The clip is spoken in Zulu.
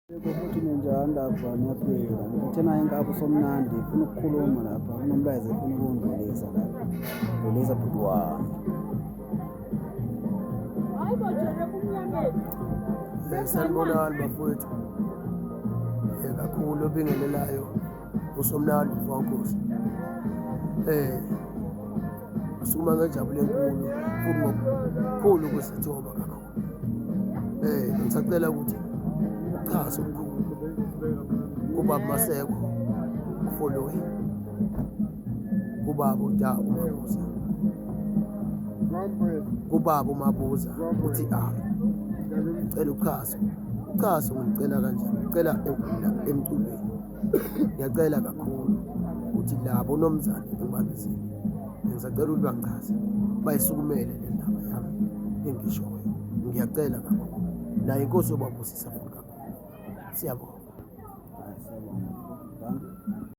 Futhi ninjani lapha niyafika ngithe naye ngapha somnandi ngifuna ukukhuluma lapha kunomlayezo efuna ukuwundlulisa lapha dlulisa bhuti wami. Sanibonani bafowethu, kakhulu obingelelayo uSomnandi Mfowethu. Asukuma ngejabule enkulu futhi ngokukhulu ukuzithoba kakhulu. Ngisacela ukuthi uchaze okukhulu kubaba Maseko uFoloyi, kubaba uTawu Mabuza, kubaba uMabuza uthi ngicela uchaze ngicela kanjani, ngicela emculweni. Ngiyacela kakhulu ukuthi labo uNomzane engibambisile ngisacela ukuthi bangichaze bayisukumele le ndaba yami engishoyo. Ngiyacela kakhulu naye inkosi yobabusisa kakhulu. Siyabonga.